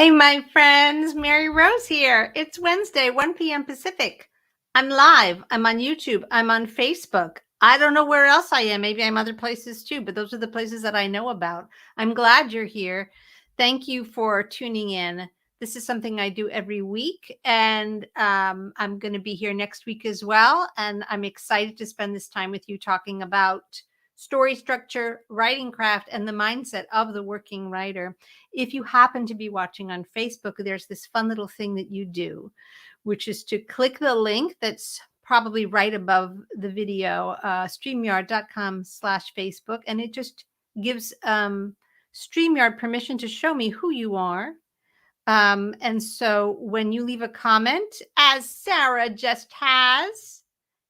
Hey, my friends, Mary Rose here. It's Wednesday, 1 p.m. Pacific. I'm live. I'm on YouTube. I'm on Facebook. I don't know where else I am. Maybe I'm other places too, but those are the places that I know about. I'm glad you're here. Thank you for tuning in. This is something I do every week, and I'm going to be here next week as well. And I'm excited to spend this time with you talking about story structure, writing craft, and the mindset of the working writer. If you happen to be watching on Facebook, there's this fun little thing that you do, which is to click the link that's probably right above the video, StreamYard.com/Facebook, and it just gives StreamYard permission to show me who you are. And so when you leave a comment, as Sarah just has,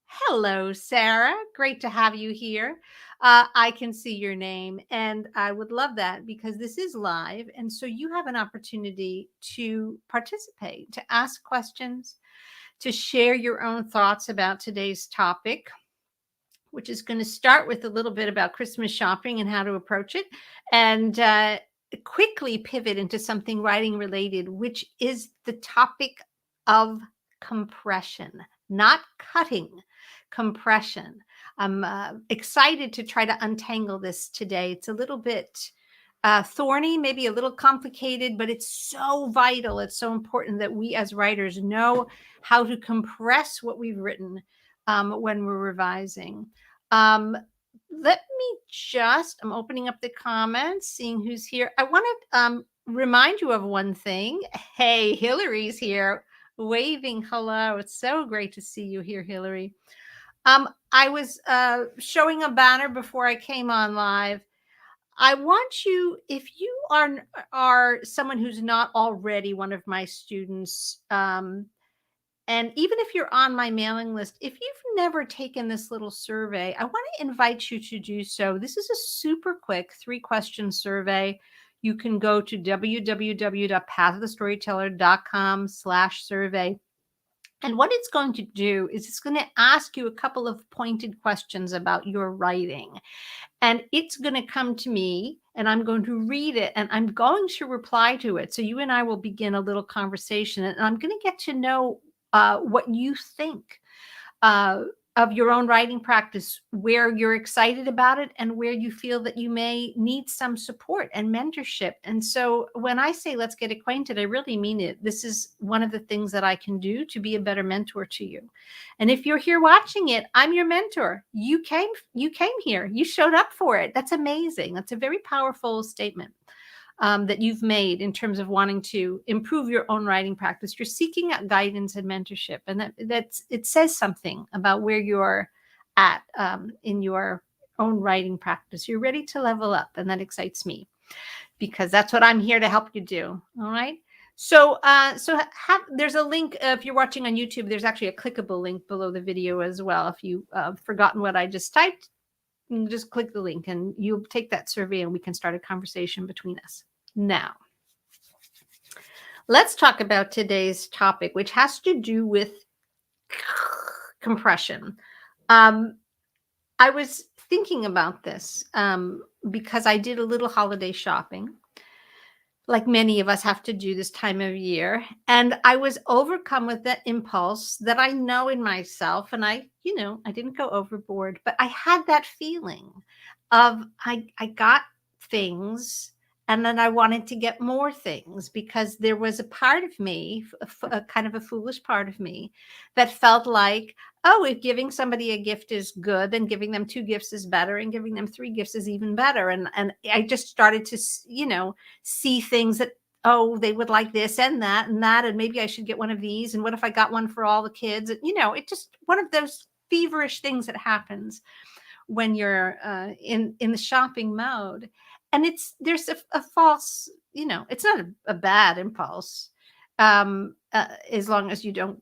hello, Sarah, great to have you here. I can see your name, and I would love that because this is live. And so you have an opportunity to participate, to ask questions, to share your own thoughts about today's topic, which is going to start with a little bit about Christmas shopping and how to approach it, and quickly pivot into something writing related, which is the topic of compression, not cutting, compression. I'm excited to try to untangle this today. It's a little bit thorny, maybe a little complicated, but it's so vital. It's so important that we as writers know how to compress what we've written when we're revising. Let me I'm opening up the comments, seeing who's here. I want to remind you of one thing. Hey, Hillary's here, waving hello. It's so great to see you here, Hillary. I was showing a banner before I came on live. I want you, if you are someone who's not already one of my students, and even if you're on my mailing list, if you've never taken this little survey, I want to invite you to do so. This is a super quick 3-question survey. You can go to www.pathofthestoryteller.com/survey. And what it's going to do is it's going to ask you a couple of pointed questions about your writing. And it's going to come to me, and I'm going to read it, and I'm going to reply to it. So you and I will begin a little conversation, and I'm going to get to know what you think of your own writing practice, where you're excited about it and where you feel that you may need some support and mentorship. And so when I say let's get acquainted, I really mean it. This is one of the things that I can do to be a better mentor to you. And if you're here watching it, I'm your mentor. You came here. You showed up for it. That's amazing. That's a very powerful statement that you've made in terms of wanting to improve your own writing practice. You're seeking out guidance and mentorship, and it says something about where you're at in your own writing practice. You're ready to level up, and that excites me because that's what I'm here to help you do. All right. So, there's a link. If you're watching on YouTube, there's actually a clickable link below the video as well. If you've forgotten what I just typed, you can just click the link and you'll take that survey and we can start a conversation between us. Now, let's talk about today's topic, which has to do with compression. I was thinking about this because I did a little holiday shopping, like many of us have to do this time of year. And I was overcome with that impulse that I know in myself. And I didn't go overboard, but I had that feeling of I got things and then I wanted to get more things because there was a part of me, a kind of a foolish part of me, that felt like, oh, if giving somebody a gift is good, then giving them 2 gifts is better, and giving them 3 gifts is even better. And I just started to, see things that, oh, they would like this and that, and maybe I should get one of these. And what if I got one for all the kids? It just one of those feverish things that happens when you're in the shopping mode. And there's a false, it's not a bad impulse as long as you don't,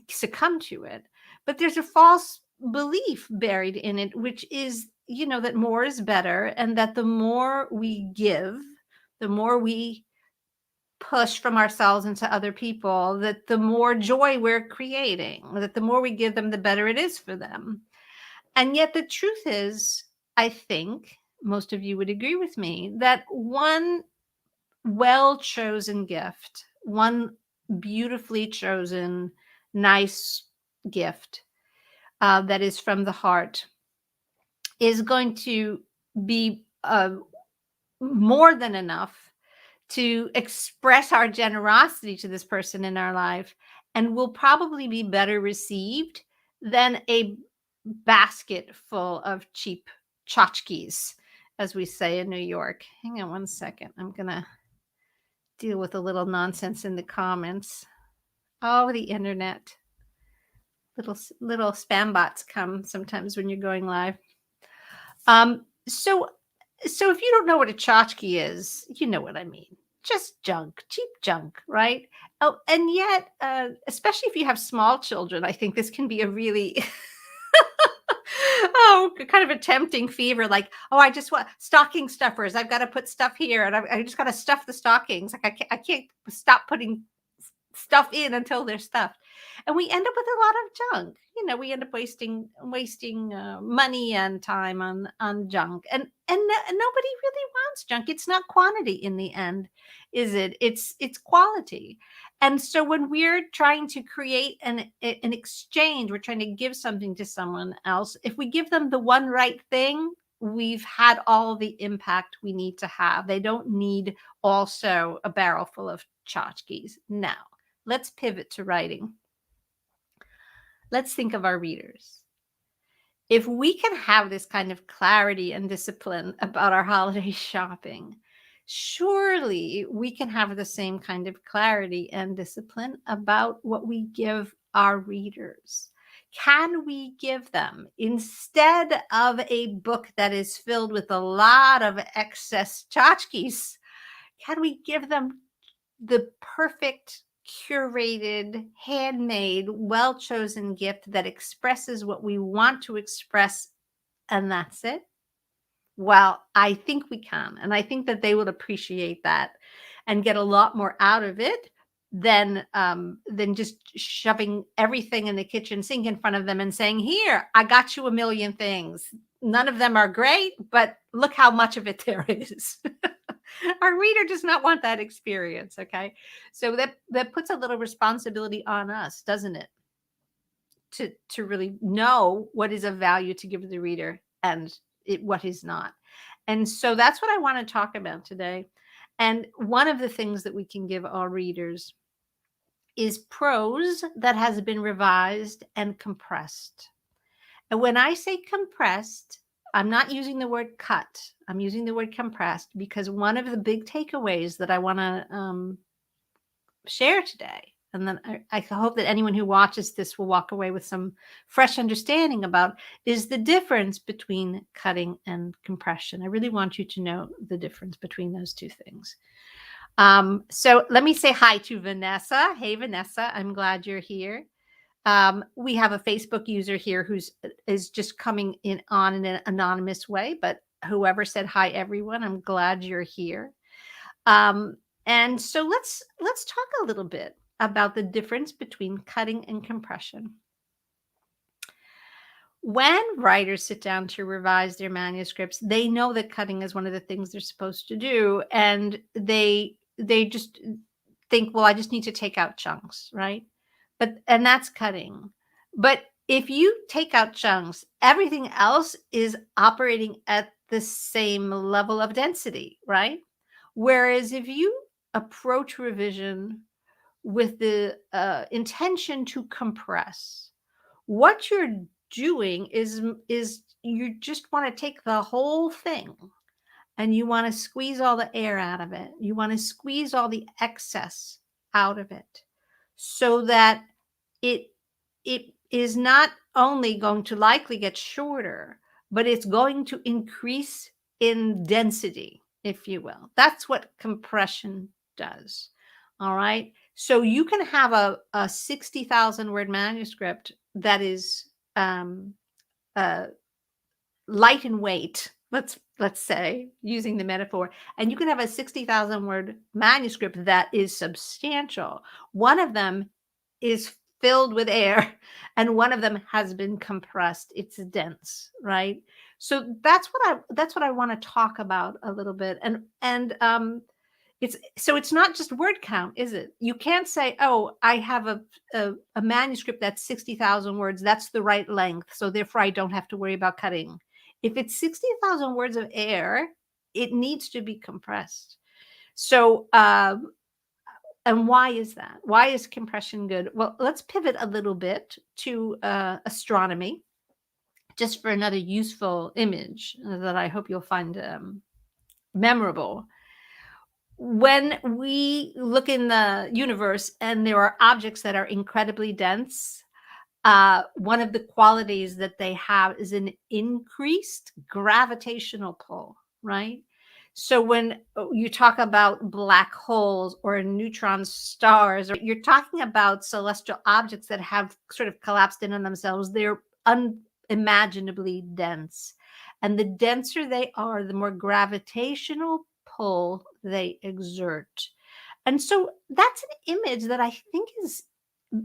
succumb to it. But there's a false belief buried in it, which is, that more is better, and that the more we give, the more we push from ourselves into other people, that the more joy we're creating, that the more we give them, the better it is for them. And yet the truth is, I think most of you would agree with me, that one well-chosen gift, one beautifully chosen, nice gift that is from the heart is going to be more than enough to express our generosity to this person in our life, and will probably be better received than a basket full of cheap tchotchkes, as we say in New York. Hang on one second. I'm going to deal with a little nonsense in the comments. Oh, the internet. Little spam bots come sometimes when you're going live. So if you don't know what a tchotchke is, you know what I mean. Just junk, cheap junk, right? Oh, and yet, especially if you have small children, I think this can be a really kind of a tempting fever. Like, oh, I just want stocking stuffers. I've got to put stuff here, and I just got to stuff the stockings. Like I can't stop putting stuff in until they're stuffed, and we end up with a lot of junk. We end up wasting money and time on junk, and nobody really wants junk. It's not quantity in the end, is it? It's quality. And so when we're trying to create an exchange, we're trying to give something to someone else. If we give them the one right thing, we've had all the impact we need to have. They don't need also a barrel full of tchotchkes. Now, let's pivot to writing. Let's think of our readers. If we can have this kind of clarity and discipline about our holiday shopping, surely we can have the same kind of clarity and discipline about what we give our readers. Can we give them, instead of a book that is filled with a lot of excess tchotchkes, can we give them the perfect, curated, handmade, well-chosen gift that expresses what we want to express, and that's it? Well, I think we can, and I think that they would appreciate that and get a lot more out of it than just shoving everything in the kitchen sink in front of them and saying, "Here, I got you a million things. None of them are great, but look how much of it there is." Our reader does not want that experience, okay? So that puts a little responsibility on us, doesn't it? To really know what is of value to give the reader and what is not. And so that's what I want to talk about today. And one of the things that we can give our readers is prose that has been revised and compressed. And when I say compressed, I'm not using the word cut. I'm using the word compressed because one of the big takeaways that I want to share today, and then I hope that anyone who watches this will walk away with some fresh understanding about, is the difference between cutting and compression. I really want you to know the difference between those two things. So let me say hi to Vanessa. Hey, Vanessa, I'm glad you're here. We have a Facebook user here is just coming in on an anonymous way, but whoever said hi, everyone, I'm glad you're here. And so let's talk a little bit about the difference between cutting and compression. When writers sit down to revise their manuscripts, they know that cutting is one of the things they're supposed to do, and they just think, well, I just need to take out chunks, right? And that's cutting. But if you take out chunks, everything else is operating at the same level of density, right? Whereas if you approach revision with the intention to compress, what you're doing is you just want to take the whole thing and you want to squeeze all the air out of it. You want to squeeze all the excess out of it so that it is not only going to likely get shorter, but it's going to increase in density, if you will. That's what compression does. All right. So you can have a 60,000 word manuscript that is light in weight, let's say, using the metaphor, and you can have a 60,000 word manuscript that is substantial. One of them is filled with air and one of them has been compressed. It's dense, right? So that's what I want to talk about a little bit. And It's not just word count, is it? You can't say, oh, I have a manuscript that's 60,000 words. That's the right length. So therefore I don't have to worry about cutting. If it's 60,000 words of air, it needs to be compressed. So, and why is that? Why is compression good? Well, let's pivot a little bit to astronomy, just for another useful image that I hope you'll find memorable. When we look in the universe and there are objects that are incredibly dense, one of the qualities that they have is an increased gravitational pull, right? So when you talk about black holes or neutron stars, or you're talking about celestial objects that have sort of collapsed in on themselves, they're unimaginably dense. And the denser they are, the more gravitational pull they exert. And so that's an image that I think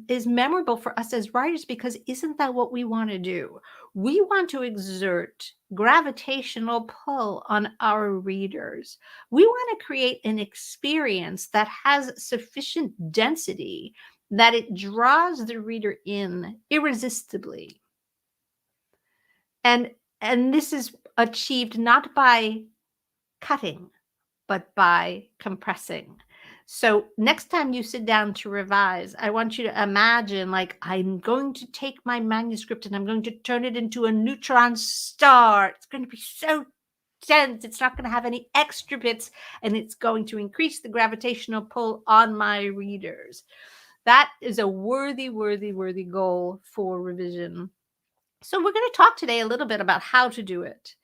is memorable for us as writers, because isn't that what we want to do? We want to exert gravitational pull on our readers. We want to create an experience that has sufficient density that it draws the reader in irresistibly. And this is achieved not by cutting, but by compressing. So next time you sit down to revise, I want you to imagine, like, I'm going to take my manuscript and I'm going to turn it into a neutron star. It's going to be so dense. It's not going to have any extra bits, and it's going to increase the gravitational pull on my readers. That is a worthy goal for revision. So we're going to talk today a little bit about how to do it.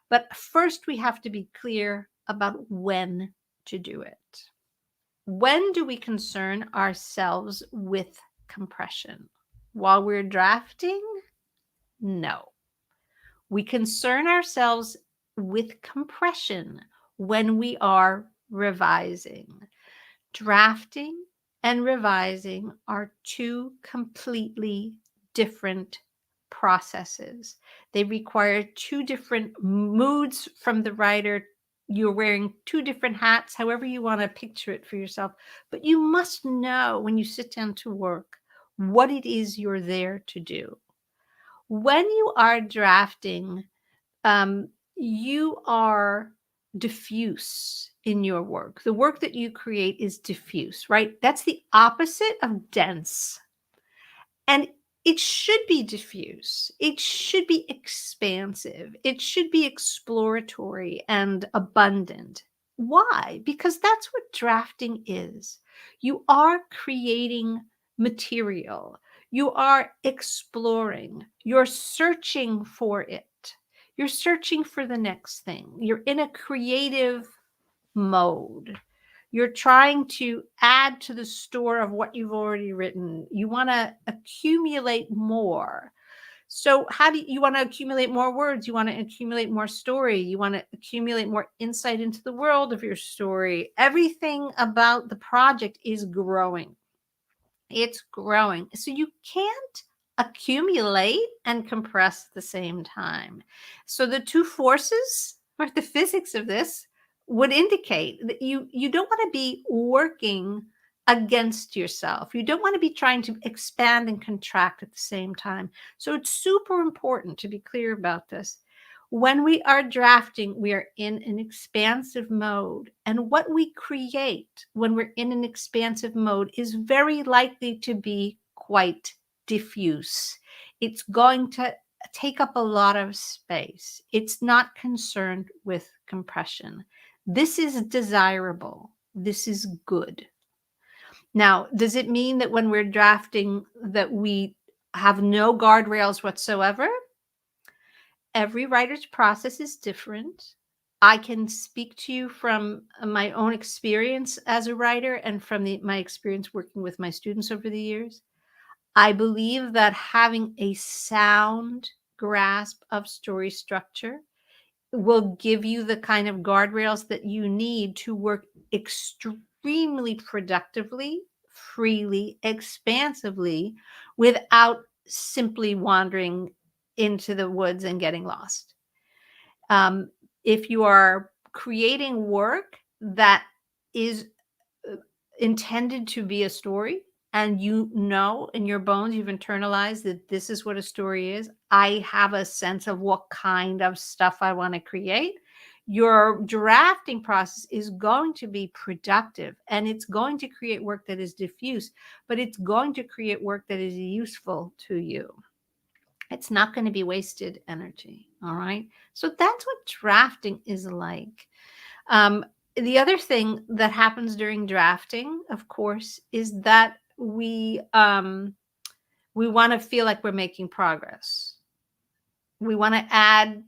But first, we have to be clear about when to do it. When do we concern ourselves with compression? While we're drafting? No. We concern ourselves with compression when we are revising. Drafting and revising are two completely different processes. They require two different moods from the writer. You're wearing two different hats, however you want to picture it for yourself. But you must know when you sit down to work what it is you're there to do. When you are drafting, you are diffuse in your work. The work that you create is diffuse, right? That's the opposite of dense. And it should be diffuse. It should be expansive. It should be exploratory and abundant. Why? Because that's what drafting is. You are creating material. You are exploring. You're searching for it. You're searching for the next thing. You're in a creative mode. You're trying to add to the store of what you've already written. You want to accumulate more. So how do you want to accumulate more words? You want to accumulate more story. You want to accumulate more insight into the world of your story. Everything about the project is growing. It's growing. So you can't accumulate and compress at the same time. So the two forces, or the physics of this, would indicate that you don't want to be working against yourself. You don't want to be trying to expand and contract at the same time. So it's super important to be clear about this. When we are drafting, we are in an expansive mode. And what we create when we're in an expansive mode is very likely to be quite diffuse. It's going to take up a lot of space. It's not concerned with compression. This is desirable. This is good. Now, does it mean that when we're drafting that we have no guardrails whatsoever? Every writer's process is different. I can speak to you from my own experience as a writer and from my experience working with my students over the years. I believe that having a sound grasp of story structure will give you the kind of guardrails that you need to work extremely productively, freely, expansively, without simply wandering into the woods and getting lost. If you are creating work that is intended to be a story, and you know in your bones, you've internalized that this is what a story is. I have a sense of what kind of stuff I want to create. Your drafting process is going to be productive, and it's going to create work that is diffuse, but it's going to create work that is useful to you. It's not going to be wasted energy. All right. So that's what drafting is like. Um, the other thing that happens during drafting, of course, is that we want to feel like we're making progress. We want to add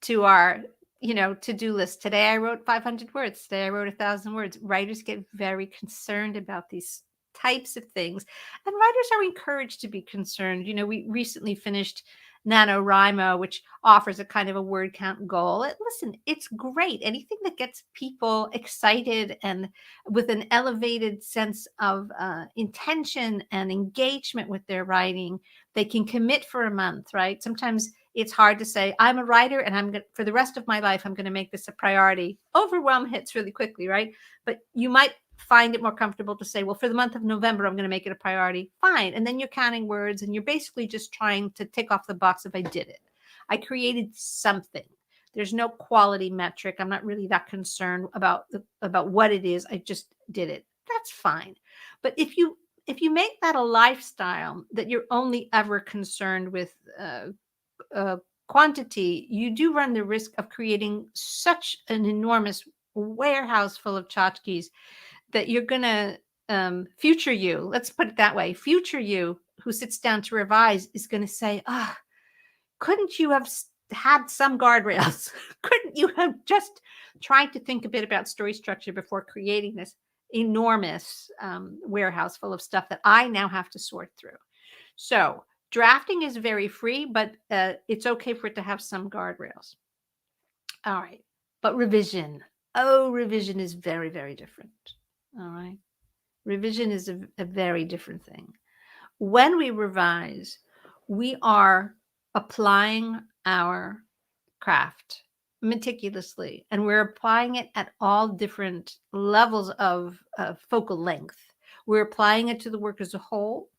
to our to-do list. Today I wrote 500 words. Today I wrote 1,000 words. Writers get very concerned about these types of things, and writers are encouraged to be concerned. We recently finished NaNoWriMo, which offers a kind of a word count goal. Listen, it's great. Anything that gets people excited and with an elevated sense of intention and engagement with their writing, they can commit for a month, right? Sometimes it's hard to say, I'm a writer and I'm going for the rest of my life, I'm going to make this a priority. Overwhelm hits really quickly, right? But you might find it more comfortable to say, well, for the month of November, I'm going to make it a priority. Fine. And then you're counting words and you're basically just trying to tick off the box if I did it. I created something. There's no quality metric. I'm not really that concerned about what it is. I just did it. That's fine. But if you make that a lifestyle that you're only ever concerned with quantity, you do run the risk of creating such an enormous warehouse full of tchotchkes that you're going to future you, let's put it that way, future you who sits down to revise is going to say, couldn't you have had some guardrails? Couldn't you have just tried to think a bit about story structure before creating this enormous warehouse full of stuff that I now have to sort through? So drafting is very free, but it's okay for it to have some guardrails. All right. But revision. Oh, revision is very, very different. All right. Revision is a very different thing. When we revise, we are applying our craft meticulously, and we're applying it at all different levels of focal length. We're applying it to the work as a whole.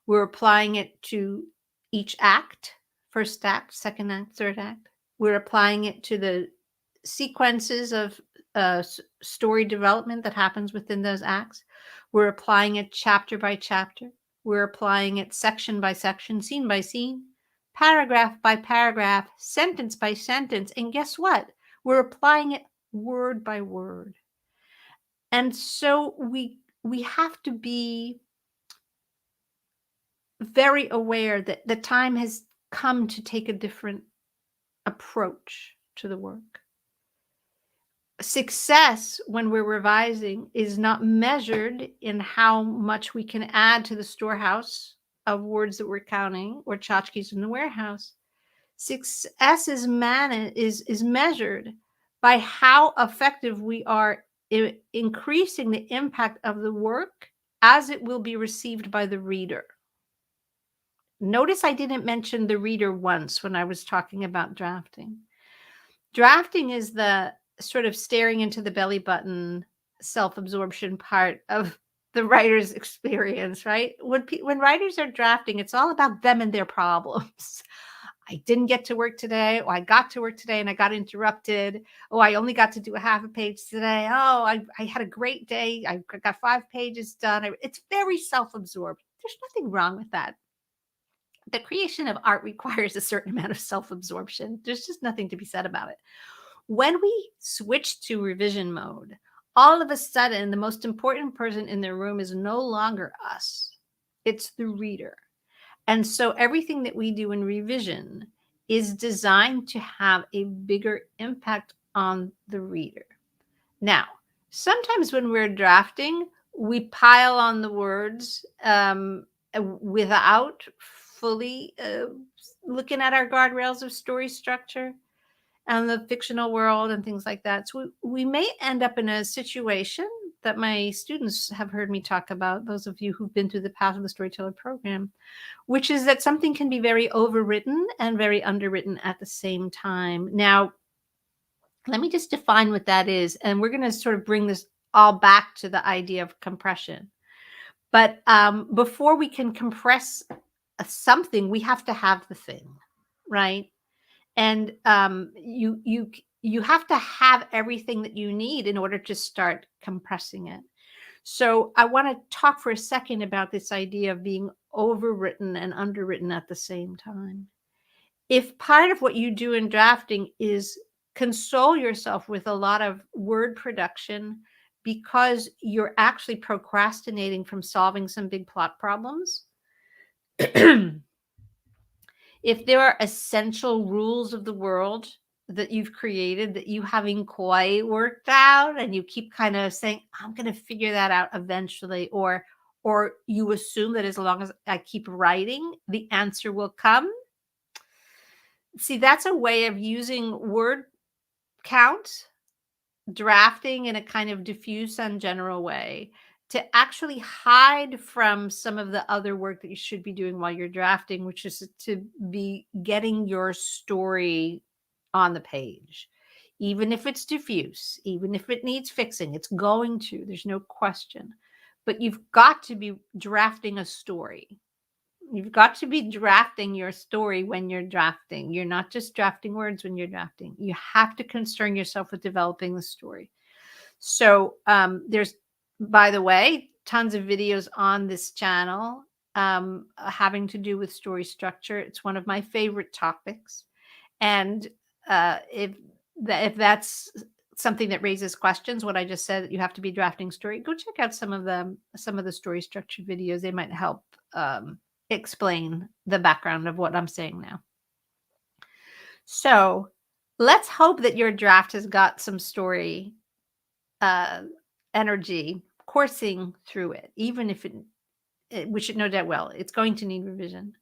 We're applying it to each act, first act, second act, third act. We're applying it to the sequences of story development that happens within those acts. We're applying it chapter by chapter. We're applying it section by section, scene by scene, paragraph by paragraph, sentence by sentence. And guess what? We're applying it word by word. And so we have to be very aware that the time has come to take a different approach to the work. Success when we're revising is not measured in how much we can add to the storehouse of words that we're counting or tchotchkes in the warehouse. Success is measured by how effective we are in increasing the impact of the work as it will be received by the reader. Notice I didn't mention the reader once when I was talking about drafting. Drafting is the sort of staring into the belly button, self-absorption part of the writer's experience, right? When writers are drafting, it's all about them and their problems. I didn't get to work today, or I got to work today and I got interrupted. Oh, I only got to do a half a page today. Oh, I had a great day. I got 5 pages done. It's very self-absorbed. There's nothing wrong with that. The creation of art requires a certain amount of self-absorption. There's just nothing to be said about it. When we switch to revision mode, all of a sudden, the most important person in the room is no longer us. It's the reader. And so everything that we do in revision is designed to have a bigger impact on the reader. Now, sometimes when we're drafting, we pile on the words without fully looking at our guardrails of story structure and the fictional world and things like that. So we may end up in a situation that my students have heard me talk about, those of you who've been through the Path of the Storyteller program, which is that something can be very overwritten and very underwritten at the same time. Now, let me just define what that is. And we're going to sort of bring this all back to the idea of compression. But before we can compress something, we have to have the thing, right? And you have to have everything that you need in order to start compressing it. So I want to talk for a second about this idea of being overwritten and underwritten at the same time. If part of what you do in drafting is console yourself with a lot of word production because you're actually procrastinating from solving some big plot problems, if there are essential rules of the world that you've created that you haven't quite worked out and you keep kind of saying, I'm going to figure that out eventually, or you assume that as long as I keep writing, the answer will come. See, that's a way of using word count, drafting in a kind of diffuse and general way to actually hide from some of the other work that you should be doing while you're drafting, which is to be getting your story on the page. Even if it's diffuse, even if it needs fixing, it's going to, there's no question. But you've got to be drafting a story. You've got to be drafting your story when you're drafting. You're not just drafting words when you're drafting. You have to concern yourself with developing the story. So there's, by the way, tons of videos on this channel having to do with story structure. It's one of my favorite topics. And if that's something that raises questions, what I just said, that you have to be drafting story, go check out some of the story structure videos. They might help explain the background of what I'm saying now. So let's hope that your draft has got some story energy coursing through it, even if which it no doubt will. It's going to need revision.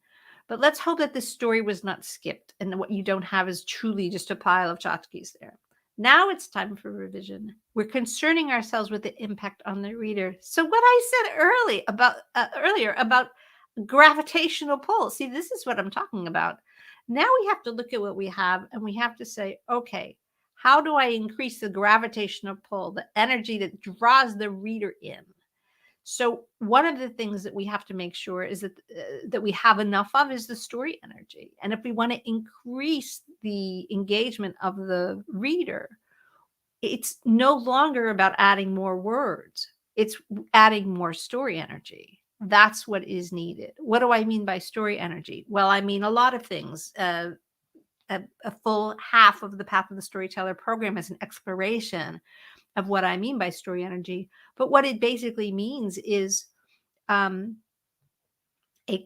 But let's hope that this story was not skipped and what you don't have is truly just a pile of tchotchkes there. Now it's time for revision. We're concerning ourselves with the impact on the reader. So what I said earlier about gravitational pull, see, this is what I'm talking about. Now we have to look at what we have and we have to say, okay, how do I increase the gravitational pull, the energy that draws the reader in? So one of the things that we have to make sure is that we have enough of is the story energy. And if we want to increase the engagement of the reader, it's no longer about adding more words. It's adding more story energy. That's what is needed. What do I mean by story energy? Well, I mean a lot of things. A full half of the Path of the Storyteller program is an exploration of what I mean by story energy. But what it basically means is a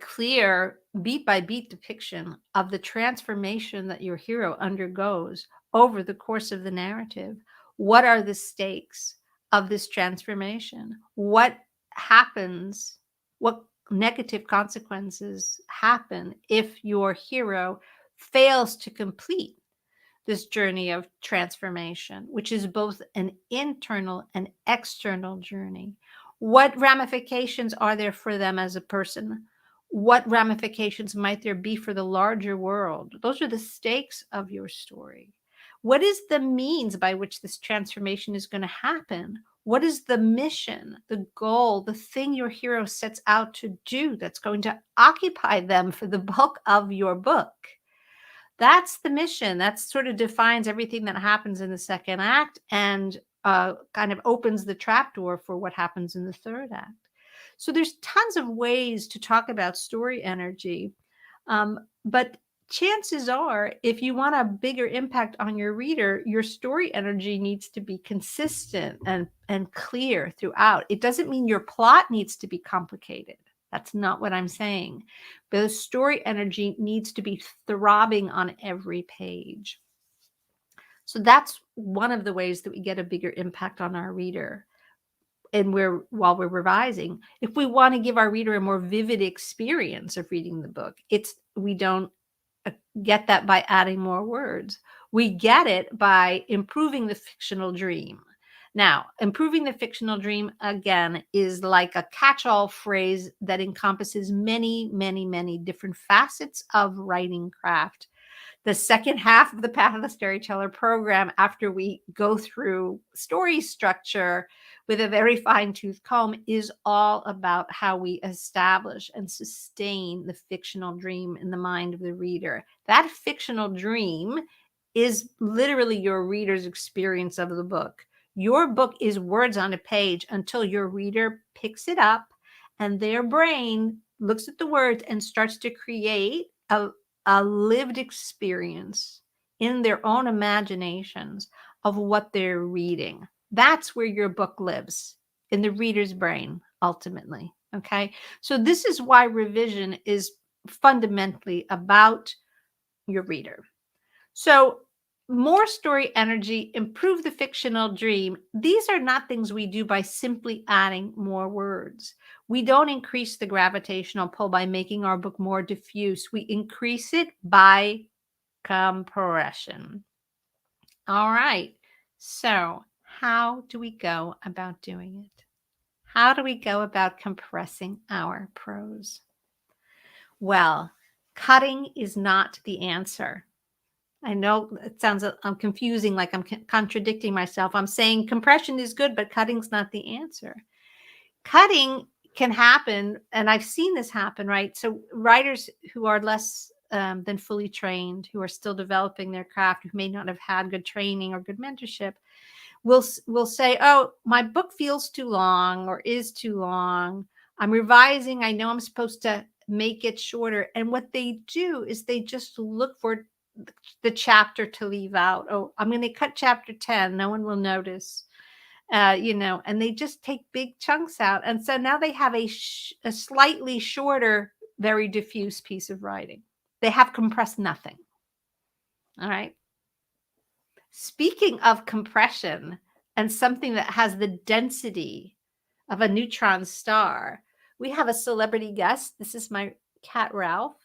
clear beat by beat depiction of the transformation that your hero undergoes over the course of the narrative. What are the stakes of this transformation? What happens? What negative consequences happen if your hero fails to complete this journey of transformation, which is both an internal and external journey? What ramifications are there for them as a person? What ramifications might there be for the larger world? Those are the stakes of your story. What is the means by which this transformation is going to happen? What is the mission, the goal, the thing your hero sets out to do that's going to occupy them for the bulk of your book? That's the mission. That sort of defines everything that happens in the second act and kind of opens the trapdoor for what happens in the third act. So there's tons of ways to talk about story energy. But chances are, if you want a bigger impact on your reader, your story energy needs to be consistent and clear throughout. It doesn't mean your plot needs to be complicated. That's not what I'm saying. But the story energy needs to be throbbing on every page. So that's one of the ways that we get a bigger impact on our reader. And while we're revising, if we want to give our reader a more vivid experience of reading the book, we don't get that by adding more words. We get it by improving the fictional dream. Now, improving the fictional dream, again, is like a catch-all phrase that encompasses many, many, many different facets of writing craft. The second half of the Path of the Storyteller program, after we go through story structure, with a very fine-tooth comb is all about how we establish and sustain the fictional dream in the mind of the reader. That fictional dream is literally your reader's experience of the book. Your book is words on a page until your reader picks it up and their brain looks at the words and starts to create a lived experience in their own imaginations of what they're reading. That's where your book lives, in the reader's brain, ultimately. Okay. So this is why revision is fundamentally about your reader. So more story energy, improve the fictional dream. These are not things we do by simply adding more words. We don't increase the gravitational pull by making our book more diffuse. We increase it by compression. All right. So how do we go about doing it? How do we go about compressing our prose? Well, cutting is not the answer. I know it sounds confusing, like I'm contradicting myself. I'm saying compression is good, but cutting's not the answer. Cutting can happen, and I've seen this happen, right? So writers who are less than fully trained, who are still developing their craft, who may not have had good training or good mentorship, will say, oh, my book feels too long or is too long. I'm revising. I know I'm supposed to make it shorter. And what they do is they just look for the chapter to leave out. Oh, I'm going to cut chapter 10. No one will notice, and they just take big chunks out. And so now they have a slightly shorter, very diffuse piece of writing. They have compressed nothing. All right. Speaking of compression and something that has the density of a neutron star, we have a celebrity guest. This is my cat, Ralph.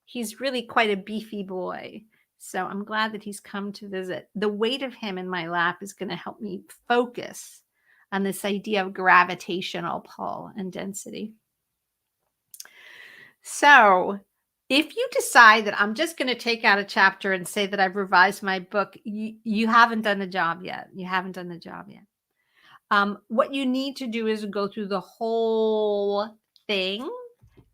He's really quite a beefy boy. So I'm glad that he's come to visit. The weight of him in my lap is going to help me focus on this idea of gravitational pull and density. So if you decide that I'm just going to take out a chapter and say that I've revised my book, you haven't done the job yet. You haven't done the job yet. What you need to do is go through the whole thing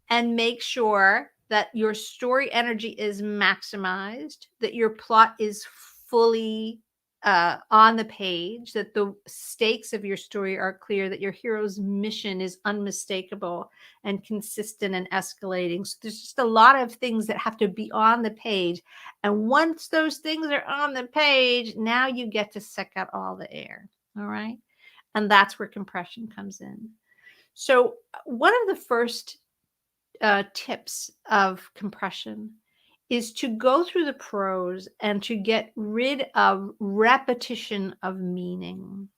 and make sure that your story energy is maximized, that your plot is fully on the page, that the stakes of your story are clear, that your hero's mission is unmistakable and consistent and escalating. So there's just a lot of things that have to be on the page. And once those things are on the page, now you get to suck out all the air. All right. And that's where compression comes in. So one of the first tips of compression is to go through the prose and to get rid of repetition of meaning.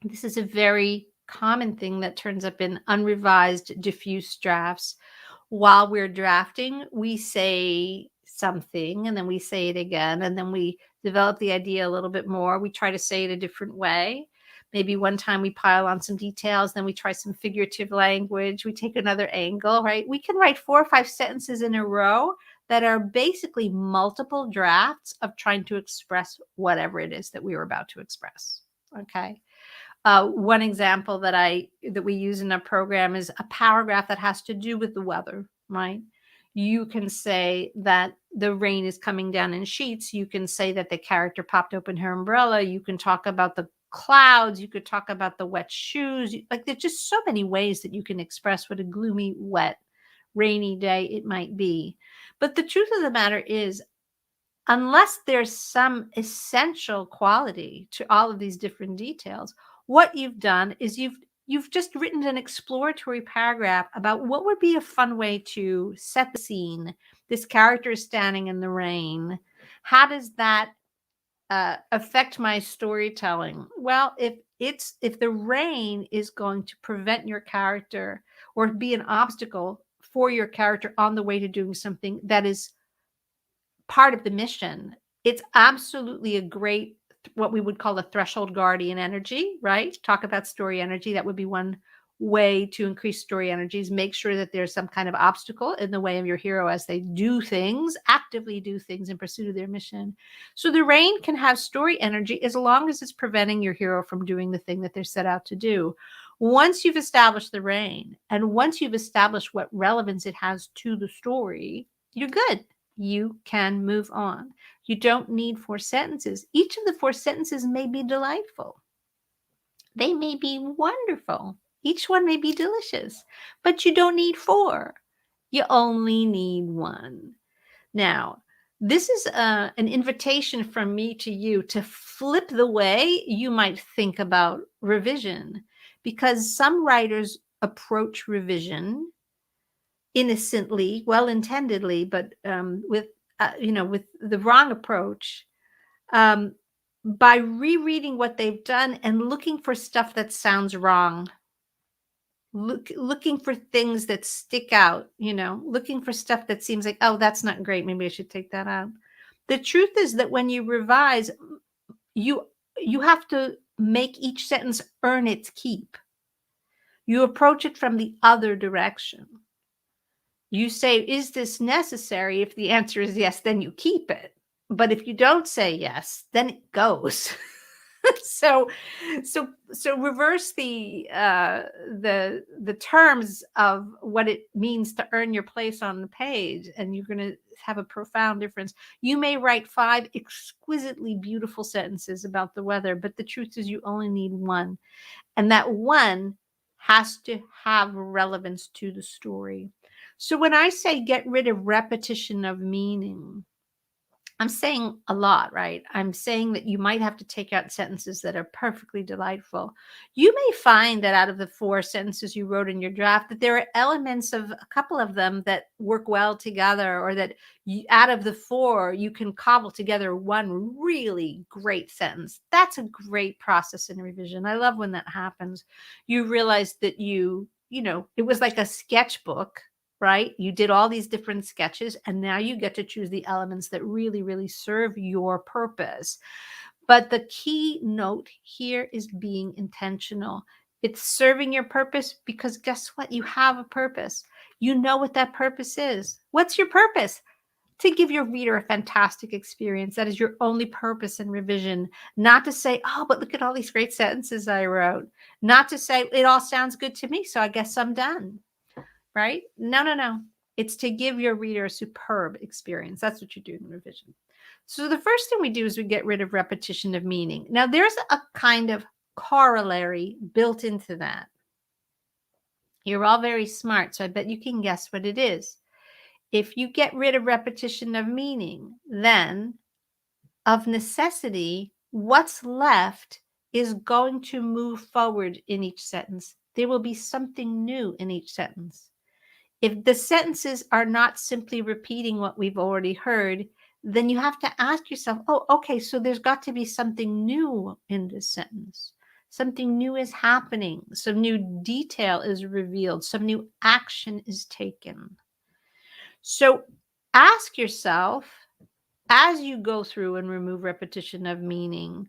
This is a very common thing that turns up in unrevised, diffuse drafts. While we're drafting, we say something and then we say it again, and then we develop the idea a little bit more. We try to say it a different way. Maybe one time we pile on some details, then we try some figurative language. We take another angle, right? We can write 4 or 5 sentences in a row that are basically multiple drafts of trying to express whatever it is that we were about to express. Okay. One example that we use in a program is a paragraph that has to do with the weather, right? You can say that the rain is coming down in sheets. You can say that the character popped open her umbrella. You can talk about the clouds. You could talk about the wet shoes. Like, there's just so many ways that you can express what a gloomy, wet, rainy day it might be. But the truth of the matter is, unless there's some essential quality to all of these different details, what you've done is you've just written an exploratory paragraph about what would be a fun way to set the scene. This character is standing in the rain. How does that affect my storytelling? Well, if the rain is going to prevent your character or be an obstacle for your character on the way to doing something that is part of the mission, it's absolutely a great, what we would call a threshold guardian energy, right? Talk about story energy. That would be one way to increase story energies. Make sure that there's some kind of obstacle in the way of your hero as they do things, actively do things in pursuit of their mission. So the rain can have story energy as long as it's preventing your hero from doing the thing that they're set out to do. Once you've established the rain, and once you've established what relevance it has to the story, you're good. You can move on. You don't need 4 sentences. Each of the 4 sentences may be delightful. They may be wonderful. Each one may be delicious, but you don't need 4. You only need 1. Now, this is an invitation from me to you to flip the way you might think about revision, because some writers approach revision innocently, well-intendedly, but with with the wrong approach, by rereading what they've done and looking for stuff that sounds wrong. Looking for things that stick out, looking for stuff that seems like, oh, that's not great. Maybe I should take that out. The truth is that when you revise, you have to make each sentence earn its keep. You approach it from the other direction. You say, is this necessary? If the answer is yes, then you keep it. But if you don't say yes, then it goes. So reverse the terms of what it means to earn your place on the page, and you're going to have a profound difference. You may write 5 exquisitely beautiful sentences about the weather, but the truth is you only need 1, and that 1 has to have relevance to the story. So when I say get rid of repetition of meaning, I'm saying a lot, right? I'm saying that you might have to take out sentences that are perfectly delightful. You may find that out of the 4 sentences you wrote in your draft, that there are elements of a couple of them that work well together, or that out of the 4, you can cobble together one really great sentence. That's a great process in revision. I love when that happens. You realize that it was like a sketchbook, right? You did all these different sketches, and now you get to choose the elements that really, really serve your purpose. But the key note here is being intentional. It's serving your purpose because guess what? You have a purpose. You know what that purpose is. What's your purpose? To give your reader a fantastic experience. That is your only purpose in revision. Not to say, oh, but look at all these great sentences I wrote. Not to say, it all sounds good to me, so I guess I'm done. Right? No. It's to give your reader a superb experience. That's what you're doing in revision. So the first thing we do is we get rid of repetition of meaning. Now, there's a kind of corollary built into that. You're all very smart, so I bet you can guess what it is. If you get rid of repetition of meaning, then of necessity, what's left is going to move forward in each sentence. There will be something new in each sentence. If the sentences are not simply repeating what we've already heard, then you have to ask yourself, oh, okay, so there's got to be something new in this sentence. Something new is happening. Some new detail is revealed. Some new action is taken. So ask yourself, as you go through and remove repetition of meaning,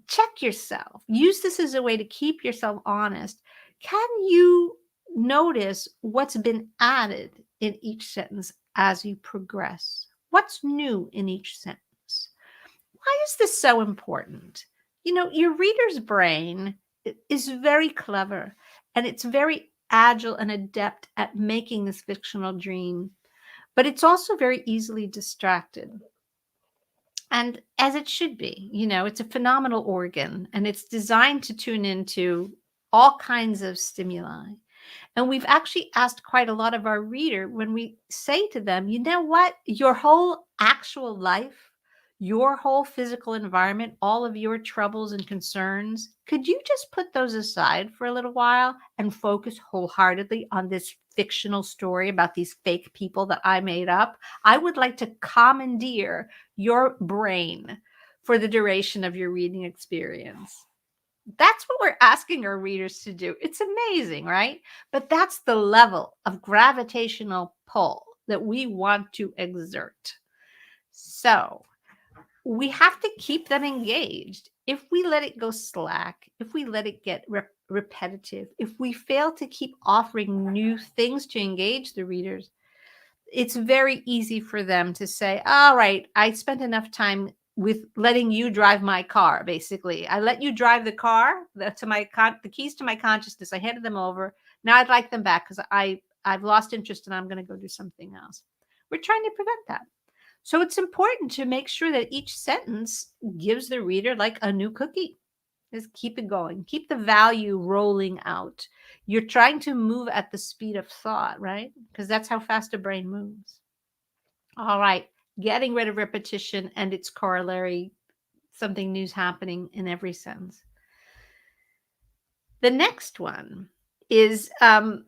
check yourself. Use this as a way to keep yourself honest. Can you notice what's been added in each sentence as you progress? What's new in each sentence? Why is this so important? Your reader's brain is very clever, and it's very agile and adept at making this fictional dream, but it's also very easily distracted. And as it should be, it's a phenomenal organ, and it's designed to tune into all kinds of stimuli. And we've actually asked quite a lot of our reader when we say to them, you know what, your whole actual life, your whole physical environment, all of your troubles and concerns, could you just put those aside for a little while and focus wholeheartedly on this fictional story about these fake people that I made up? I would like to commandeer your brain for the duration of your reading experience. That's what we're asking our readers to do. It's amazing, right? But that's the level of gravitational pull that we want to exert. So we have to keep them engaged. if we let it go slack, if we let it get repetitive, if we fail to keep offering new things to engage the readers, it's very easy for them to say, all right, I spent enough time with letting you drive my car. Basically, I let you drive the car the keys to my consciousness. I handed them over. Now I'd like them back because I've lost interest and I'm going to go do something else. We're trying to prevent that. So it's important to make sure that each sentence gives the reader like a new cookie. Just keep it going. Keep the value rolling out. You're trying to move at the speed of thought, right? Because that's how fast a brain moves. All right. Getting rid of repetition and its corollary, something new's happening in every sentence. The next one is an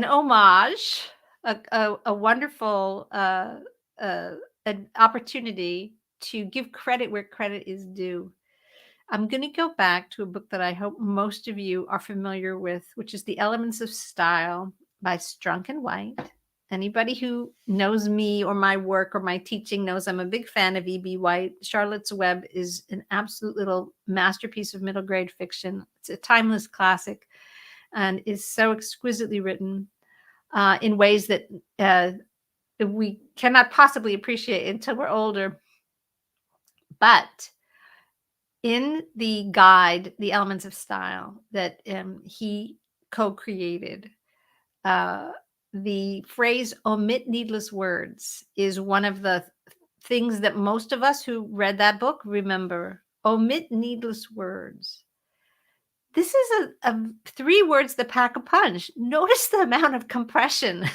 homage, a wonderful an opportunity to give credit where credit is due. I'm going to go back to a book that I hope most of you are familiar with, which is The Elements of Style by Strunk and White. Anybody who knows me or my work or my teaching knows I'm a big fan of E.B. White. Charlotte's Web is an absolute little masterpiece of middle grade fiction. It's a timeless classic and is so exquisitely written in ways that we cannot possibly appreciate until we're older. But in the guide, The Elements of Style, that he co-created, the phrase omit needless words is one of the things that most of us who read that book remember. Omit needless words. This is a 3 words that pack a punch. Notice the amount of compression.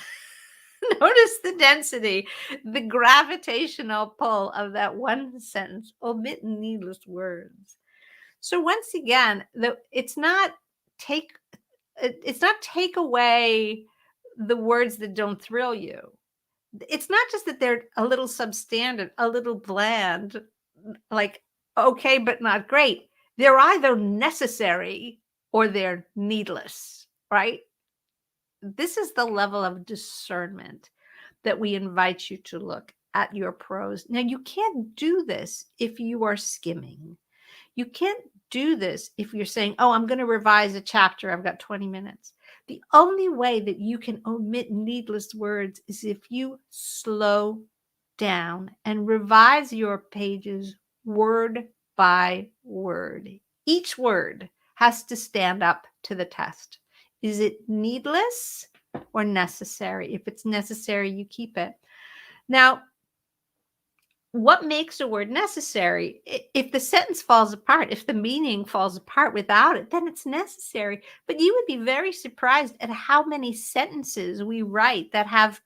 Notice the density, the gravitational pull of that one sentence. Omit needless words. So once again, it's not take away the words that don't thrill you. It's not just that they're a little substandard, a little bland, like okay, but not great. They're either necessary or they're needless, right? This is the level of discernment that we invite you to look at your prose. Now, you can't do this if you are skimming. You can't do this if you're saying, oh, I'm going to revise a chapter. I've got 20 minutes. The only way that you can omit needless words is if you slow down and revise your pages word by word. Each word has to stand up to the test. Is it needless or necessary? If it's necessary, you keep it. Now, what makes a word necessary? If the sentence falls apart, if the meaning falls apart without it, then it's necessary. But you would be very surprised at how many sentences we write that have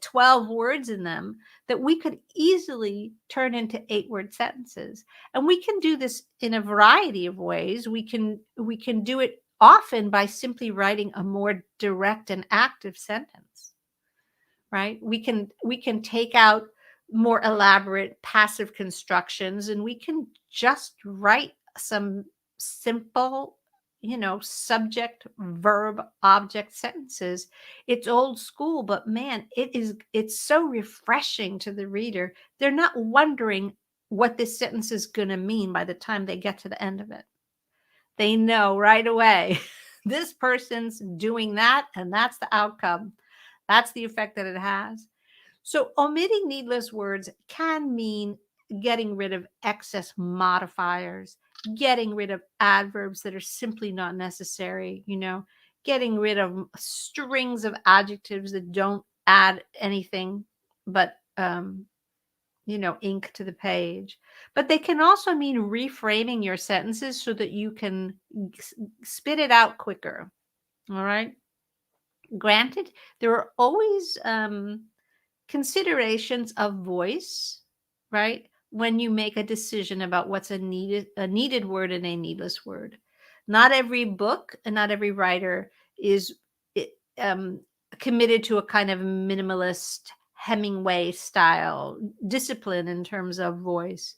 12 words in them that we could easily turn into 8-word sentences. And we can do this in a variety of ways. We can do it often by simply writing a more direct and active sentence, right? We can take out more elaborate passive constructions and we can just write some simple, subject, verb, object sentences. It's old school, but man, it's so refreshing to the reader. They're not wondering what this sentence is going to mean by the time they get to the end of it. They know right away, this person's doing that, and that's the outcome. That's the effect that it has. So omitting needless words can mean getting rid of excess modifiers, getting rid of adverbs that are simply not necessary, getting rid of strings of adjectives that don't add anything but, ink to the page. But they can also mean reframing your sentences so that you can spit it out quicker. All right. Granted, there are always considerations of voice, right? When you make a decision about what's a needed word and a needless word. Not every book and not every writer is committed to a kind of minimalist Hemingway style discipline in terms of voice.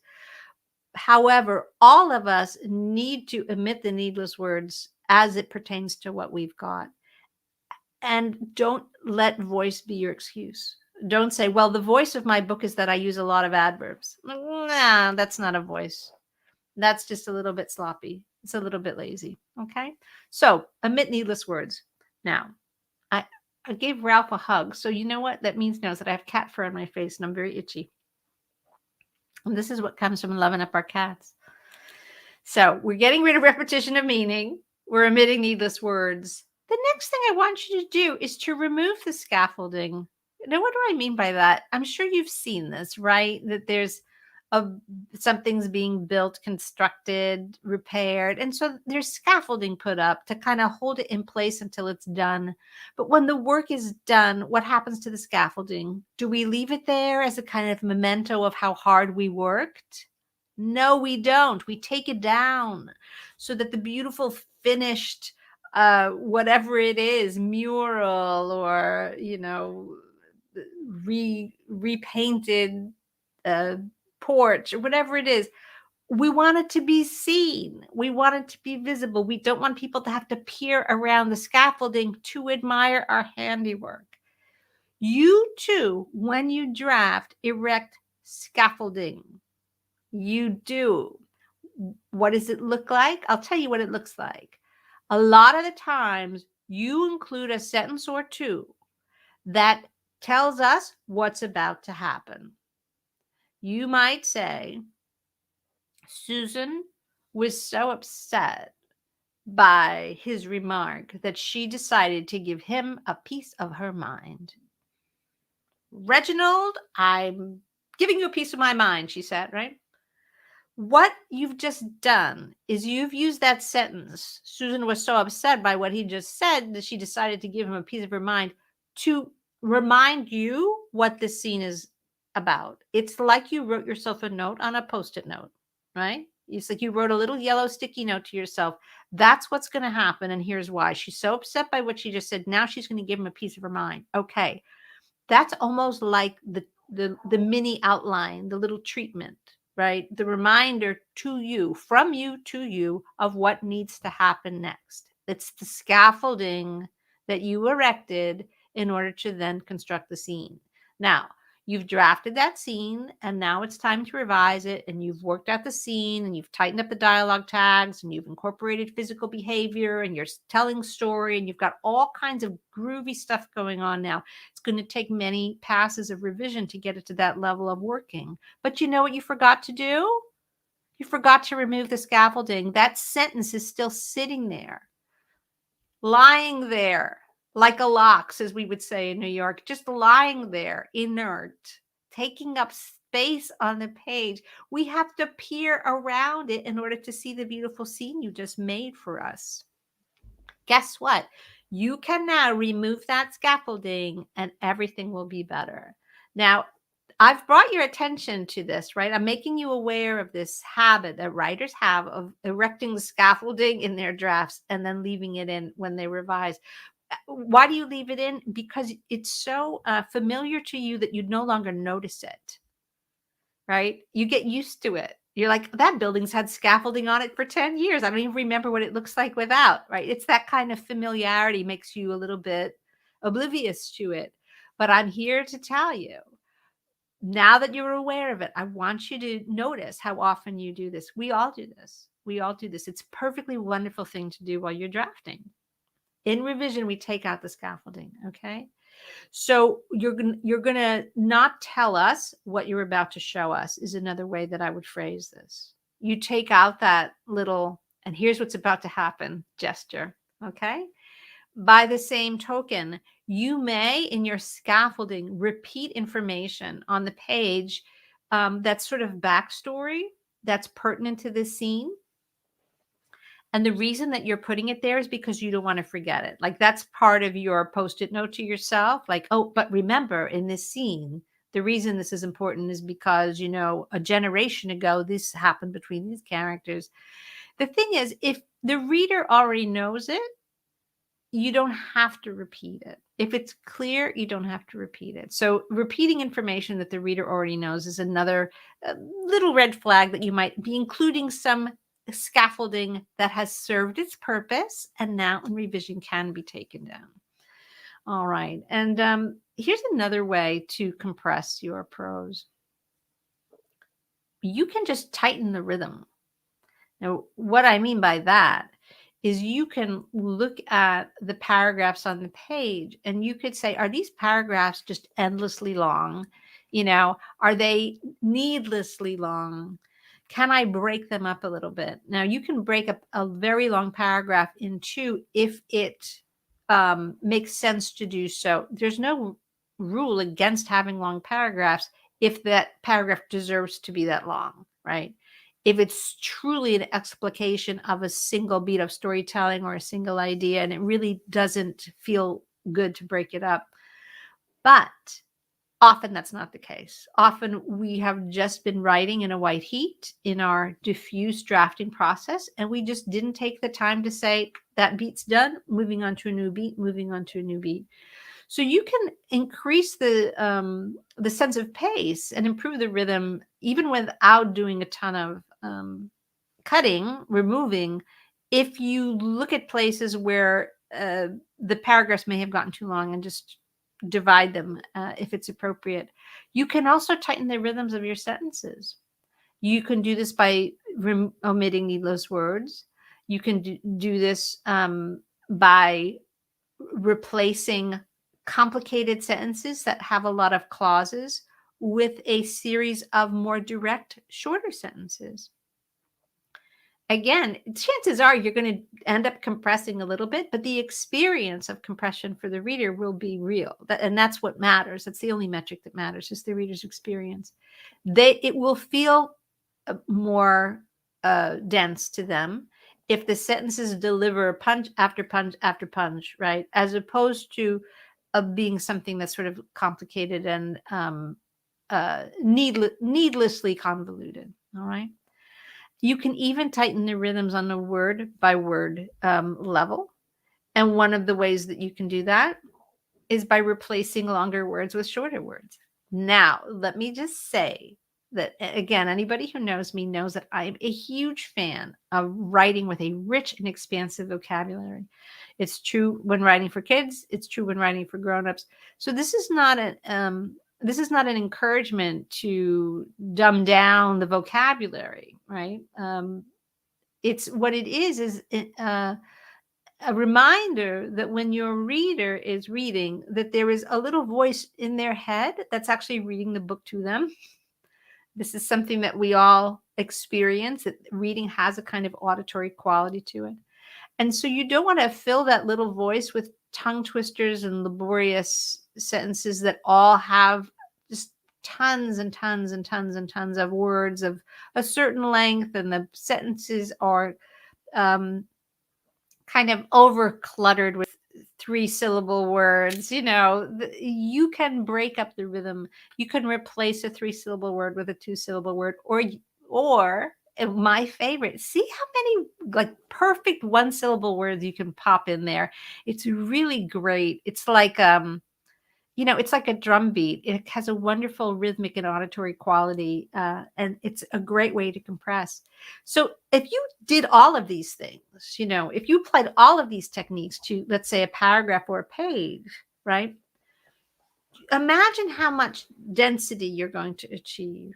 However, all of us need to omit the needless words as it pertains to what we've got. And don't let voice be your excuse. Don't say, well, the voice of my book is that I use a lot of adverbs. Nah, that's not a voice. That's just a little bit sloppy. It's a little bit lazy. Okay. So omit needless words. Now, I gave Ralph a hug. So you know what that means now is that I have cat fur on my face and I'm very itchy. And this is what comes from loving up our cats. So we're getting rid of repetition of meaning. We're omitting needless words. The next thing I want you to do is to remove the scaffolding. Now, what do I mean by that? I'm sure you've seen this, right? That there's something's being built, constructed, repaired. And so there's scaffolding put up to kind of hold it in place until it's done. But when the work is done, what happens to the scaffolding? Do we leave it there as a kind of memento of how hard we worked? No, we don't. We take it down so that the beautiful finished, whatever it is, mural or, repainted porch or whatever it is, we want it to be seen. We want it to be visible. We don't want people to have to peer around the scaffolding to admire our handiwork. You too, when you draft, erect scaffolding. You do. What does it look like? I'll tell you what it looks like. A lot of the times you include a sentence or two that tells us what's about to happen. You might say, Susan was so upset by his remark that she decided to give him a piece of her mind. Reginald, I'm giving you a piece of my mind, she said, right? What you've just done is you've used that sentence. Susan was so upset by what he just said that she decided to give him a piece of her mind to remind you what this scene is about. It's like you wrote yourself a note on a Post-it note, right? It's like you wrote a little yellow sticky note to yourself. That's what's going to happen. And here's why. She's so upset by what she just said. Now she's going to give him a piece of her mind. Okay. That's almost like the mini outline, the little treatment, right? The reminder to you, from you to you, of what needs to happen next. It's the scaffolding that you erected in order to then construct the scene. Now, you've drafted that scene and now it's time to revise it, and you've worked out the scene and you've tightened up the dialogue tags and you've incorporated physical behavior and you're telling story and you've got all kinds of groovy stuff going on now. It's going to take many passes of revision to get it to that level of working. But you know what you forgot to do? You forgot to remove the scaffolding. That sentence is still sitting there, lying there like a lox, as we would say in New York, just lying there, inert, taking up space on the page. We have to peer around it in order to see the beautiful scene you just made for us. Guess what? You can now remove that scaffolding and everything will be better. Now, I've brought your attention to this, right? I'm making you aware of this habit that writers have of erecting the scaffolding in their drafts and then leaving it in when they revise. Why do you leave it in? Because it's so familiar to you that you no longer notice it, right? You get used to it. You're like, that building's had scaffolding on it for 10 years. I don't even remember what it looks like without, right? It's that kind of familiarity makes you a little bit oblivious to it. But I'm here to tell you, now that you're aware of it, I want you to notice how often you do this. We all do this. We all do this. It's a perfectly wonderful thing to do while you're drafting. In revision, we take out the scaffolding, okay? So you're going to not tell us what you're about to show us is another way that I would phrase this. You take out that little, and here's what's about to happen gesture, okay? By the same token, you may, in your scaffolding, repeat information on the page that's sort of backstory that's pertinent to this scene. And the reason that you're putting it there is because you don't want to forget it. Like that's part of your Post-it note to yourself. Like, oh, but remember in this scene, the reason this is important is because, you know, a generation ago, this happened between these characters. The thing is, if the reader already knows it, you don't have to repeat it. If it's clear, you don't have to repeat it. So repeating information that the reader already knows is another little red flag that you might be including some scaffolding that has served its purpose and now in revision can be taken down. All right. And here's another way to compress your prose. You can just tighten the rhythm. Now, what I mean by that is you can look at the paragraphs on the page and you could say, are these paragraphs just endlessly long? Are they needlessly long? Can I break them up a little bit? Now, you can break up a very long paragraph in two if it makes sense to do so. There's no rule against having long paragraphs if that paragraph deserves to be that long, right? If it's truly an explication of a single beat of storytelling or a single idea, and it really doesn't feel good to break it up. But often that's not the case. Often we have just been writing in a white heat in our diffuse drafting process, and we just didn't take the time to say, that beat's done, moving on to a new beat, moving on to a new beat. So you can increase the sense of pace and improve the rhythm even without doing a ton of cutting, removing, if you look at places where the paragraphs may have gotten too long and just divide them if it's appropriate. You can also tighten the rhythms of your sentences. You can do this by omitting needless words. You can do this by replacing complicated sentences that have a lot of clauses with a series of more direct, shorter sentences. Again, chances are you're going to end up compressing a little bit, but the experience of compression for the reader will be real. And that's what matters. That's the only metric that matters, is the reader's experience. It will feel more dense to them if the sentences deliver punch after punch after punch, right? As opposed to being something that's sort of complicated and needlessly convoluted, all right? You can even tighten the rhythms on a word by word level. And one of the ways that you can do that is by replacing longer words with shorter words. Now, let me just say that, again, anybody who knows me knows that I'm a huge fan of writing with a rich and expansive vocabulary. It's true when writing for kids. It's true when writing for grown-ups. So this is not an encouragement to dumb down the vocabulary, right? It's what it is a reminder that when your reader is reading, that there is a little voice in their head that's actually reading the book to them. This is something that we all experience, that reading has a kind of auditory quality to it. And so you don't want to fill that little voice with tongue twisters and laborious sentences that all have just tons and tons and tons and tons of words of a certain length, and the sentences are kind of over cluttered with 3-syllable words. You can break up the rhythm. You can replace a 3-syllable word with a 2-syllable word, or my favorite, see how many like perfect 1-syllable words you can pop in there. It's really great. It's like it's like a drum beat. It has a wonderful rhythmic and auditory quality, and it's a great way to compress. So if you did all of these things, if you applied all of these techniques to, let's say, a paragraph or a page, right? Imagine how much density you're going to achieve.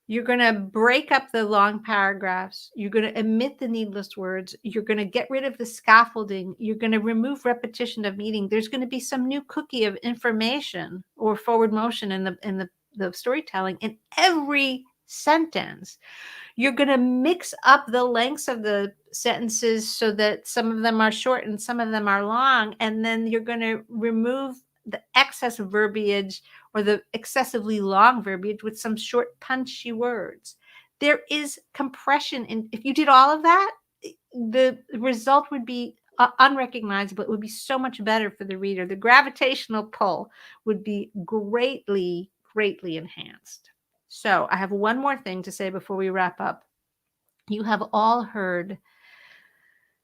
You're going to break up the long paragraphs. You're going to omit the needless words. You're going to get rid of the scaffolding. You're going to remove repetition of meaning. There's going to be some new cookie of information or forward motion in the storytelling in every sentence. You're going to mix up the lengths of the sentences so that some of them are short and some of them are long. And then you're going to remove the excess verbiage or the excessively long verbiage with some short, punchy words. There is compression. And if you did all of that, the result would be unrecognizable. It would be so much better for the reader. The gravitational pull would be greatly, greatly enhanced. So I have one more thing to say before we wrap up. You have all heard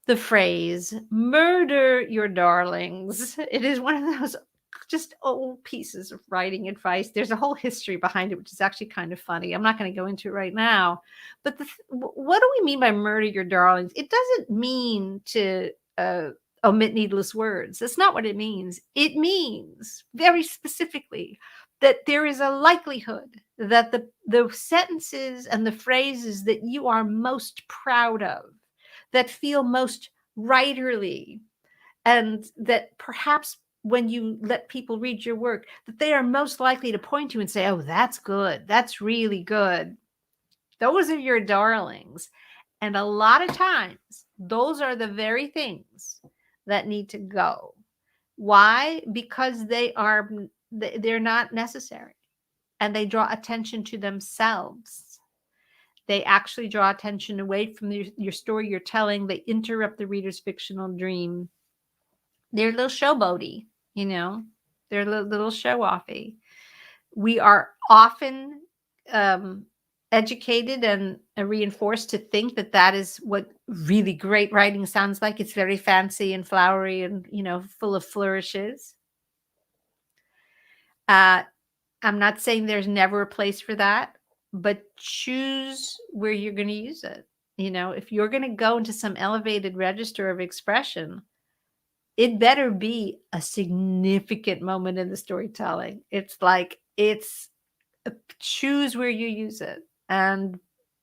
the phrase, murder your darlings. It is one of those just old pieces of writing advice. There's a whole history behind it, which is actually kind of funny. I'm not going to go into it right now. But what do we mean by murder your darlings? It doesn't mean to omit needless words. That's not what it means. It means very specifically that there is a likelihood that the sentences and the phrases that you are most proud of, that feel most writerly, and that perhaps when you let people read your work, that they are most likely to point to and say, oh, that's good. That's really good. Those are your darlings. And a lot of times, those are the very things that need to go. Why? Because they're not necessary, and they draw attention to themselves. They actually draw attention away from your story you're telling. They interrupt the reader's fictional dream. They're a little showboaty, they're a little show-offy. We are often educated and reinforced to think that that is what really great writing sounds like. It's very fancy and flowery and, full of flourishes. I'm not saying there's never a place for that, but choose where you're going to use it. If you're going to go into some elevated register of expression, it better be a significant moment in the storytelling. Choose where you use it, and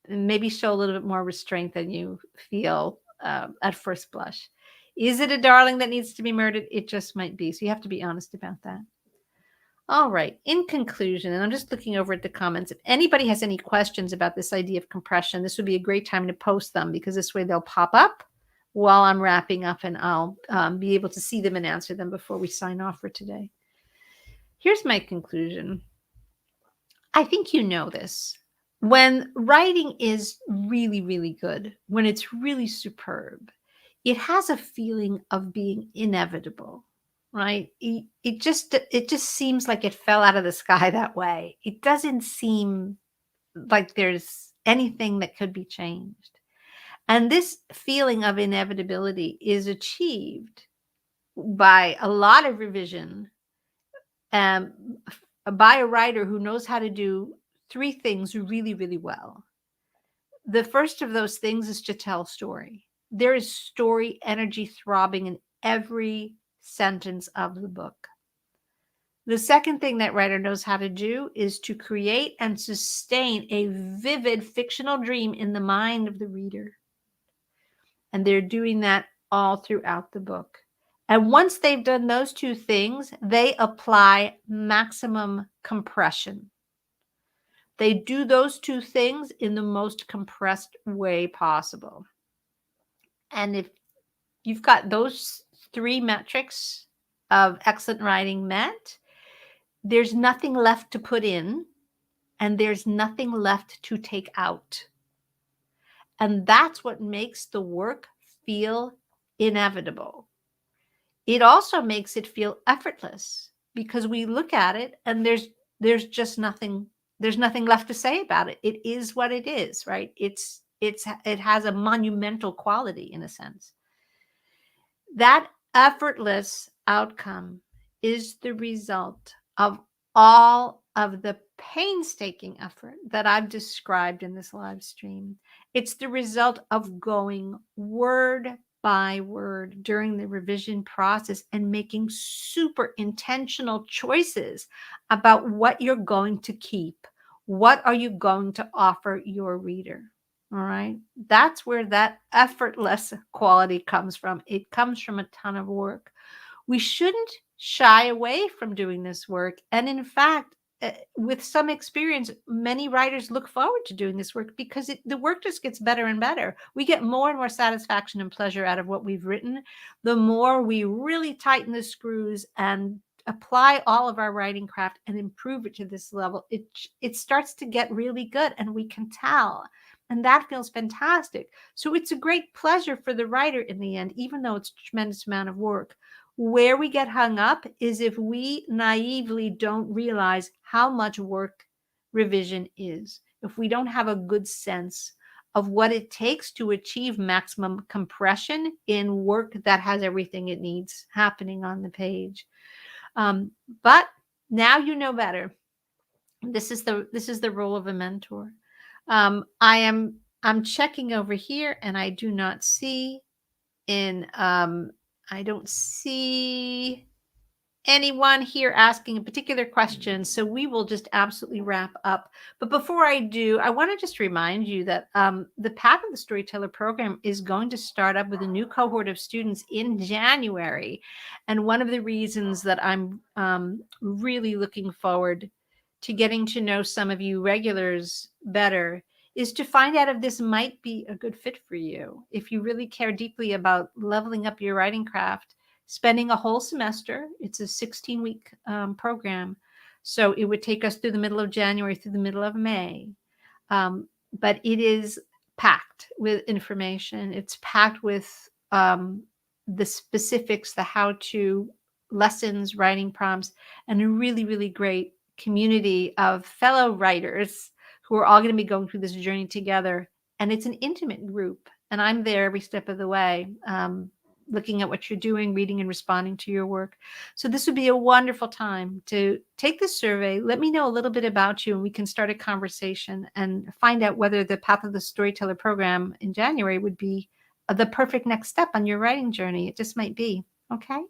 maybe show a little bit more restraint than you feel at first blush. Is it a darling that needs to be murdered? It just might be. So you have to be honest about that. All right. In conclusion, and I'm just looking over at the comments. If anybody has any questions about this idea of compression, this would be a great time to post them, because this way they'll pop up while I'm wrapping up, and I'll be able to see them and answer them before we sign off for today. Here's my conclusion. I think you know this. When writing is really, really good, when it's really superb, it has a feeling of being inevitable, right? It just seems like it fell out of the sky that way. It doesn't seem like there's anything that could be changed. And this feeling of inevitability is achieved by a lot of revision, by a writer who knows how to do three things really, really well. The first of those things is to tell story. There is story energy throbbing in every sentence of the book. The second thing that writer knows how to do is to create and sustain a vivid fictional dream in the mind of the reader. And they're doing that all throughout the book. And once they've done those two things, they apply maximum compression. They do those two things in the most compressed way possible. And if you've got those three metrics of excellent writing met, there's nothing left to put in, and there's nothing left to take out. And that's what makes the work feel inevitable. It also makes it feel effortless, because we look at it and there's just nothing, there's nothing left to say about it. It is what it is, right? It has a monumental quality in a sense. That effortless outcome is the result of all of the painstaking effort that I've described in this live stream. It's the result of going word by word during the revision process and making super intentional choices about what you're going to keep. What are you going to offer your reader? All right. That's where that effortless quality comes from. It comes from a ton of work. We shouldn't shy away from doing this work. And in fact, with some experience, many writers look forward to doing this work, because the work just gets better and better. We get more and more satisfaction and pleasure out of what we've written, the more we really tighten the screws and apply all of our writing craft and improve it to this level. It starts to get really good, and we can tell. And that feels fantastic. So it's a great pleasure for the writer in the end, even though it's a tremendous amount of work. Where we get hung up is if we naively don't realize how much work revision is. If we don't have a good sense of what it takes to achieve maximum compression in work that has everything it needs happening on the page. But now you know better. This is the role of a mentor. I'm checking over here, and I do not see in I don't see anyone here asking a particular question, so we will just absolutely wrap up. But before I do, I want to just remind you that the Path of the Storyteller program is going to start up with a new cohort of students in January. And one of the reasons that I'm really looking forward to getting to know some of you regulars better is to find out if this might be a good fit for you. If you really care deeply about leveling up your writing craft, spending a whole semester. It's a 16-week program. So it would take us through the middle of January through the middle of May. But it is packed with information. It's packed with the specifics, the how-to lessons, writing prompts, and a really, really great community of fellow writers who are all going to be going through this journey together. And it's an intimate group. And I'm there every step of the way. Looking at what you're doing, reading and responding to your work. So this would be a wonderful time to take this survey. Let me know a little bit about you and we can start a conversation and find out whether the Path of the Storyteller program in January would be the perfect next step on your writing journey. It just might be. Okay.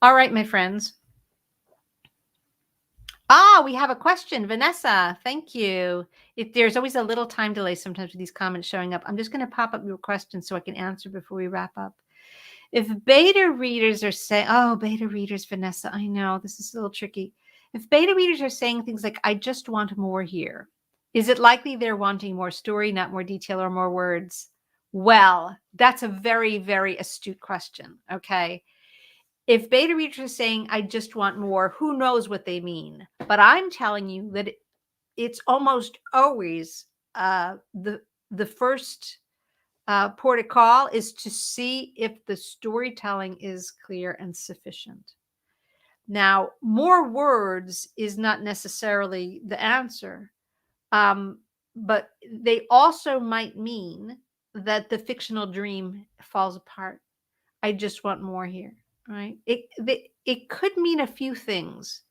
All right, my friends. We have a question. Vanessa, thank you. If there's always a little time delay sometimes with these comments showing up, I'm just going to pop up your question so I can answer before we wrap up. If beta readers are saying, beta readers, Vanessa, I know this is a little tricky. If beta readers are saying things like, I just want more here, is it likely they're wanting more story, not more detail or more words? Well, that's a very, very astute question. Okay. If beta readers are saying, I just want more, who knows what they mean? But I'm telling you that it's almost always the first port of call is to see if the storytelling is clear and sufficient. Now, more words is not necessarily the answer, but they also might mean that the fictional dream falls apart. I just want more here, right? It could mean a few things.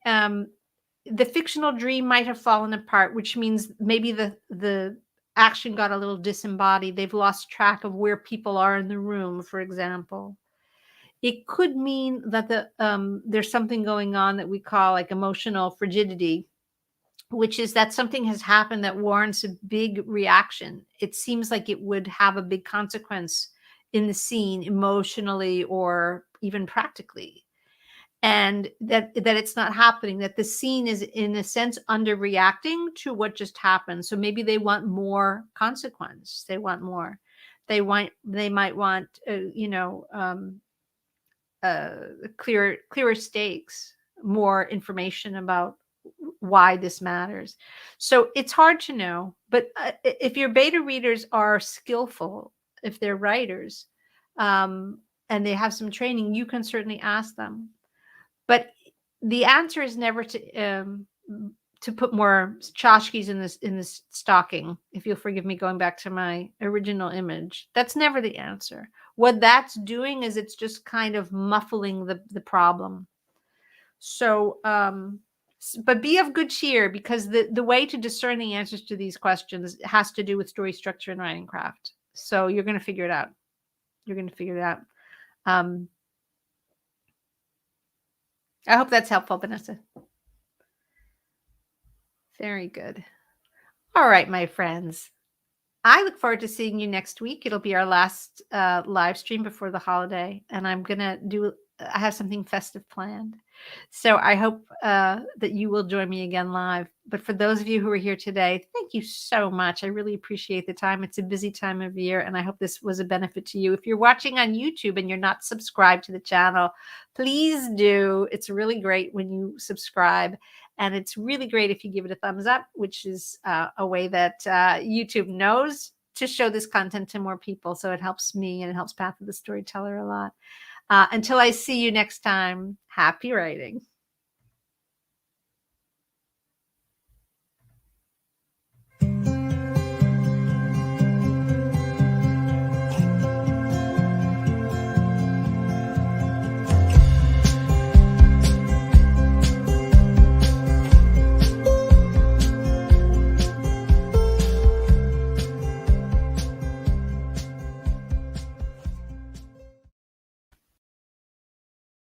The fictional dream might have fallen apart, which means maybe the action got a little disembodied. They've lost track of where people are in the room, for example. It could mean that there's something going on that we call like emotional frigidity, which is that something has happened that warrants a big reaction. It seems like it would have a big consequence in the scene emotionally or even practically. And that it's not happening, that the scene is in a sense underreacting to what just happened. So maybe they want more consequence. They want more. They might want clearer stakes, more information about why this matters. So it's hard to know. But if your beta readers are skillful, if they're writers, and they have some training, you can certainly ask them. But the answer is never to put more tchotchkes in this stocking, if you'll forgive me going back to my original image. That's never the answer. What that's doing is it's just kind of muffling the problem. So, but be of good cheer, because the way to discern the answers to these questions has to do with story structure and writing craft. So you're going to figure it out. You're going to figure it out. I hope that's helpful, Vanessa. Very good. All right, my friends. I look forward to seeing you next week. It'll be our last live stream before the holiday, and I have something festive planned. So I hope that you will join me again live. But for those of you who are here today, thank you so much. I really appreciate the time. It's a busy time of year, and I hope this was a benefit to you. If you're watching on YouTube and you're not subscribed to the channel, please do. It's really great when you subscribe. And it's really great if you give it a thumbs up, which is a way that YouTube knows to show this content to more people. So it helps me and it helps Path of the Storyteller a lot. Until I see you next time, happy writing.